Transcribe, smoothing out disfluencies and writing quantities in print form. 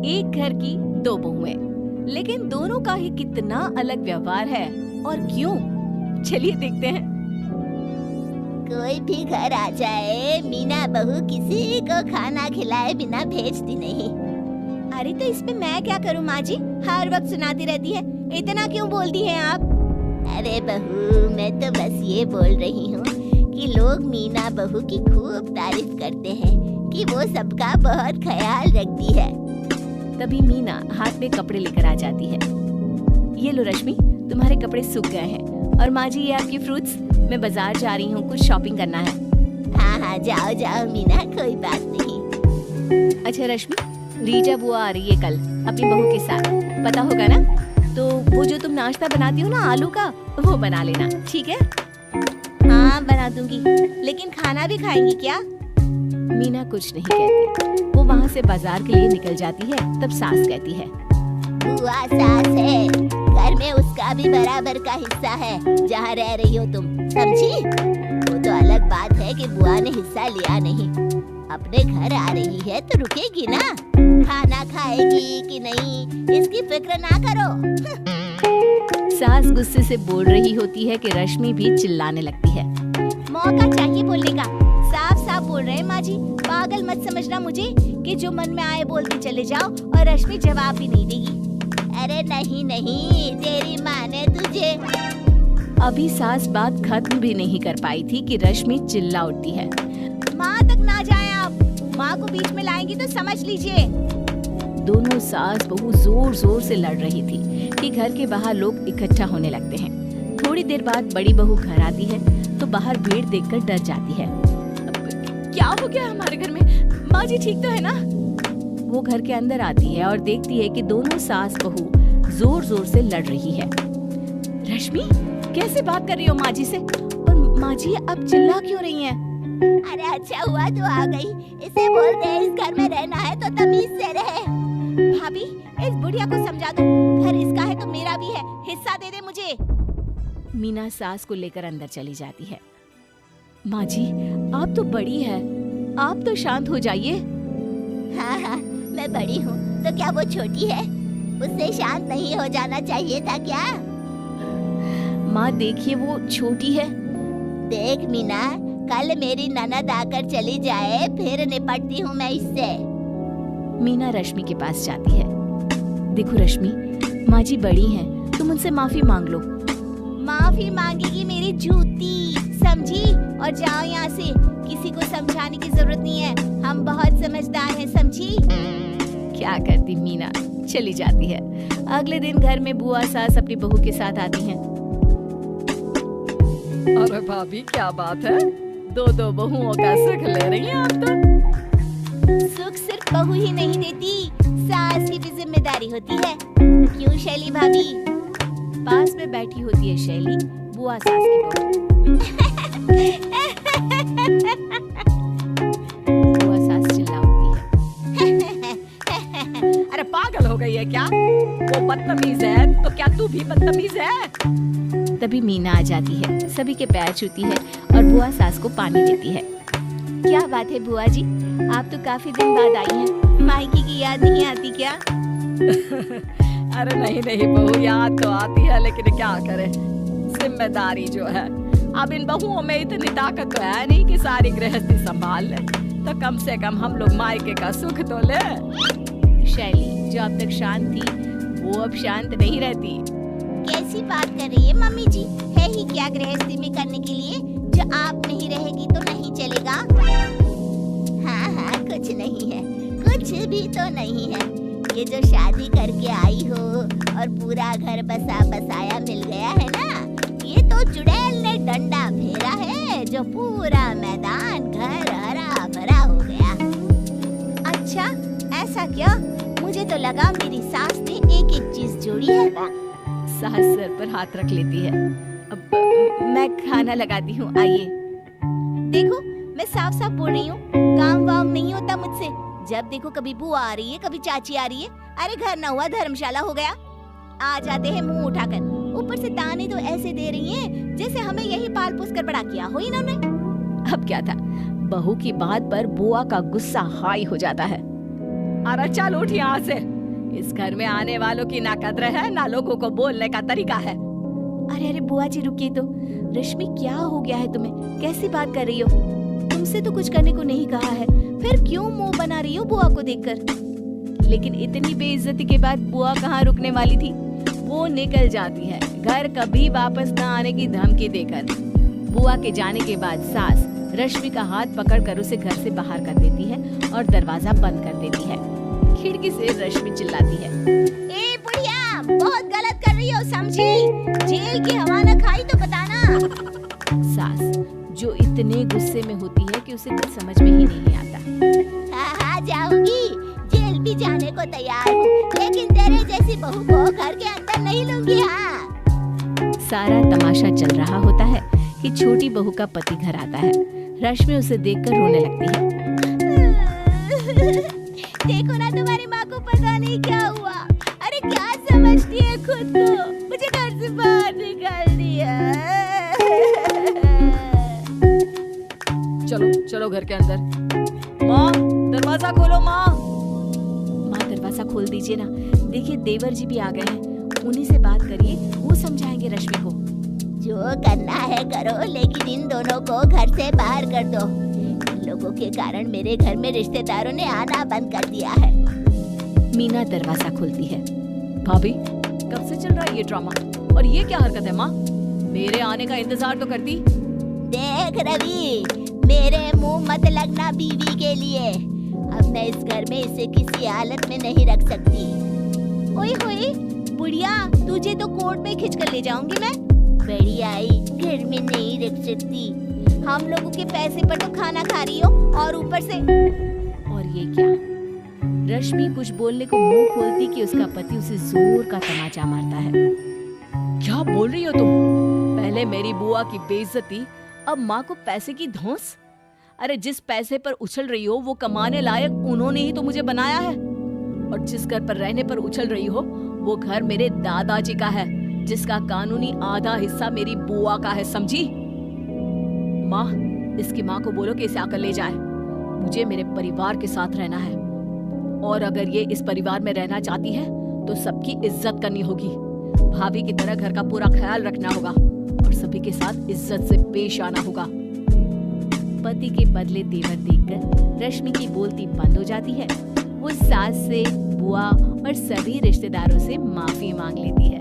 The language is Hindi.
एक घर की दो बहुएं, लेकिन दोनों का ही कितना अलग व्यवहार है और क्यों? चलिए देखते हैं। कोई भी घर आ जाए, मीना बहू किसी को खाना खिलाए बिना भेजती नहीं। अरे तो इसमें मैं क्या करूं माँ जी, हर वक्त सुनाती रहती है, इतना क्यों बोलती हैं आप? अरे बहू, मैं तो बस ये बोल रही हूँ कि लोग मीना बहू की खूब तारीफ करते हैं कि वो सबका बहुत ख्याल रखती है। तभी मीना हाथ में कपड़े लेकर आ जाती है। ये लो रश्मि, तुम्हारे कपड़े सूख गए हैं, और माँ जी ये आपके फ्रूट्स। मैं बाजार जा रही हूँ, कुछ शॉपिंग करना है। हाँ हाँ, जाओ जाओ मीना, कोई बात नहीं। अच्छा रश्मि, रीजा बुआ आ रही है कल अपनी बहू के साथ, पता होगा ना? तो वो जो तुम नाश्ता बनाती हो ना आलू का, वो बना लेना, ठीक है? हाँ बना दूंगी, लेकिन खाना भी खाएंगी क्या? मीना कुछ नहीं कहती। वो वहाँ से बाजार के लिए निकल जाती है। तब सास कहती है, बुआ सास है, घर में उसका भी बराबर का हिस्सा है जहाँ रह रही हो तुम, समझी? वो तो अलग बात है कि बुआ ने हिस्सा लिया नहीं। अपने घर आ रही है तो रुकेगी ना, खाना खाएगी कि नहीं इसकी फिक्र ना करो। सास गुस्से से बोल रही होती है कि रश्मि भी चिल्लाने लगती है। मौका चाहिए बोलने का, साफ साफ बोल रहे हैं माँ जी, पागल मत समझना मुझे कि जो मन में आए बोलते चले जाओ और रश्मि जवाब भी नहीं देगी। अरे नहीं नहीं, तेरी माँ ने तुझे। अभी सास बात खत्म भी नहीं कर पाई थी कि रश्मि चिल्ला उठती है, माँ तक ना जाए आप, माँ को बीच में लाएंगी तो समझ लीजिए। दोनों सास बहू जोर जोर से लड़ रही थी कि घर के बाहर लोग इकट्ठा होने लगते हैं। थोड़ी देर बाद बड़ी बहू घर आती है तो बाहर भीड़ देखकर डर जाती है। क्या हो गया हमारे घर में? माँ जी ठीक तो है ना? वो घर के अंदर आती है और देखती है कि दोनों सास बहू जोर जोर से लड़ रही है। रश्मि, कैसे बात कर रही हो माँ जी से? और माँ जी अब चिल्ला क्यों रही हैं? अरे अच्छा हुआ तो आ गई, इसे बोलते हैं इस घर में रहना है तो तमीज से रहे। भाभी, इस बुढ़िया को समझा दो, घर इसका है तो मेरा भी है, हिस्सा दे दे मुझे। मीना सास को लेकर अंदर चली जाती है। माँ जी, आप तो बड़ी है, आप तो शांत हो जाइए। हाँ हाँ, मैं बड़ी हूँ तो क्या वो छोटी है? उससे शांत नहीं हो जाना चाहिए था क्या? माँ देखिए, वो छोटी है। देख मीना, कल मेरी ननद आकर चली जाए फिर निपटती हूँ मैं इससे। मीना रश्मि के पास जाती है। देखो रश्मि, माँ जी बड़ी हैं, तुम उनसे माफी मांग लो। माफी मांगेगी मेरी जूती, समझी? और जाओ यहाँ से, किसी को समझाने की जरूरत नहीं है, हम बहुत समझदार हैं, समझी? क्या करती मीना, चली जाती है। अगले दिन घर में बुआ सास अपनी बहू के साथ आती हैं। अरे भाभी, क्या बात है, दो दो बहुओं का सुख ले रही हैं आप तो। सुख सिर्फ बहू ही नहीं देती, सास की भी जिम्मेदारी होती है, क्यों शैली भाभी? पास में बैठी होती है शैली, बुआ सास की बहू। बुआ सास चिल्ला उठती है। अरे पागल हो गई है क्या? वो बदतमीज है तो क्या तू भी बदतमीज है? तभी मीना आ जाती है, सभी के पैर छूती है और बुआ सास को पानी देती है। क्या बात है बुआ जी, आप तो काफी दिन बाद आई हैं, मायके की याद नहीं आती क्या? अरे नहीं नहीं बहू, याद तो आती है, लेकिन क्या करे, जिम्मेदारी जो है। अब इन बहुओं में इतनी ताकत तो है नहीं कि सारी गृहस्थी संभाल ले, तो कम से कम हम लोग मायके का सुख तो ले। शैली जो अब तक शांत थी, वो अब शांत नहीं रहती। कैसी बात कर रही है मम्मी जी, है ही क्या गृहस्थी में करने के लिए? जो आप नहीं रहेगी तो नहीं चलेगा। हाँ हाँ, कुछ नहीं है, कुछ भी तो नहीं है। ये जो शादी करके आई हो और पूरा घर बसा बसाया मिल गया है ना, ये तो चुड़ैल ने डंडा फेरा है जो पूरा मैदान घर हरा भरा हो गया। अच्छा, ऐसा क्या? मुझे तो लगा मेरी सास ने एक एक चीज जोड़ी है। सास सर पर हाथ रख लेती है। अब मैं खाना लगाती हूँ, आइए। देखो, मैं साफ साफ बोल रही हूँ, काम वाम नहीं होता मुझसे। जब देखो कभी बुआ आ रही है, कभी चाची आ रही है। अरे घर न हुआ धर्मशाला हो गया। आ जाते हैं मुंह उठाकर, ऊपर से ताने तो ऐसे दे रही हैं जैसे हमें यही पाल पोस कर बड़ा किया हो इन्होंने। अब क्या था, बहू की बात पर बुआ का गुस्सा हाई हो जाता है। अरे चल उठ यहाँ से। इस घर में आने वालों की ना कद्र है ना लोगों को बोलने का तरीका है। अरे अरे बुआ जी रुकिए तो। रश्मि क्या हो गया है तुम्हें? कैसी बात कर रही हो? तुमसे तो कुछ करने को नहीं कहा है, फिर क्यों मुंह बना रही हो बुआ को देखकर? लेकिन इतनी बेइज्जती के बाद बुआ कहाँ रुकने वाली थी? वो निकल जाती है घर कभी वापस न आने की धमकी देकर। बुआ के जाने के बाद सास रश्मि का हाथ पकड़कर उसे घर से बाहर कर देती है और दरवाजा बंद कर देती है। खिड़की से रश्मि चिल्लाती है, ए बुढ़िया, बहुत गलत कर रही हो, समझी? जेल की हवा न खाई तो बताना। सास जो इतने गुस्से में होती है कि उसे कुछ समझ में ही नहीं आता। हाँ जाऊंगी, जेल भी जाने को तैयार हूँ, लेकिन तेरे जैसी बहू को घर के अंदर नहीं लूंगी। हाँ। सारा तमाशा चल रहा होता है कि छोटी बहू का पति घर आता है। रश्मि उसे देखकर रोने लगती है। देखो ना, तुम्हारी माँ को पता नहीं क्या हुआ। अरे क्या समझती है खुद को? मुझे घर से बाहर निकाल दिया। चलो चलो घर के अंदर। माँ दरवाजा खोलो। माँ दरवाजा खोल दीजिए ना। देखिए देवर जी भी आ गए हैं, उन्हीं से बात करिए, वो समझाएंगे रश्मि को। जो करना है करो, लेकिन इन दोनों को घर से बाहर कर दो। इन लोगों के कारण मेरे घर में रिश्तेदारों ने आना बंद कर दिया है। मीना दरवाजा खोलती है। भाभी कब से चल रहा है ये ड्रामा, और ये क्या हरकत है? माँ मेरे आने का इंतजार तो करती। देख रवि, मेरे मुंह मत लगना बीवी के लिए। अब मैं इस घर में इसे किसी हालत में नहीं रख सकती। ओए होए बुढ़िया, तुझे तो कोर्ट में खींच कर ले जाऊंगी मैं। बड़ी आई, घर में नहीं रख सकती। हम लोगों के पैसे पर तो खाना खा रही हो, और ऊपर से। और ये क्या? रश्मि कुछ बोलने को मुंह खोलती कि उसका पति उसे जोर का तमाचा मारता है। क्या बोल रही हो तुम? पहले मेरी बुआ की बेइज्जती, अब माँ को पैसे की धौंस। अरे जिस पैसे पर उछल रही हो वो कमाने लायक उन्होंने ही तो मुझे बनाया है, और जिस घर पर रहने पर उछल रही हो वो घर मेरे दादाजी का है, जिसका कानूनी आधा हिस्सा मेरी बुआ का है, समझी? माँ इसकी माँ को बोलो कि इसे आकर ले जाए। मुझे मेरे परिवार के साथ रहना है, और अगर ये इस परिवार में रहना चाहती है तो सबकी इज्जत करनी होगी। भाभी की तरह घर का पूरा ख्याल रखना होगा और सभी के साथ इज्जत से पेश आना होगा। पति के बदले तेवर देखकर रश्मि की बोलती बंद हो जाती है। वो सास से, बुआ और सभी रिश्तेदारों से माफी मांग लेती है।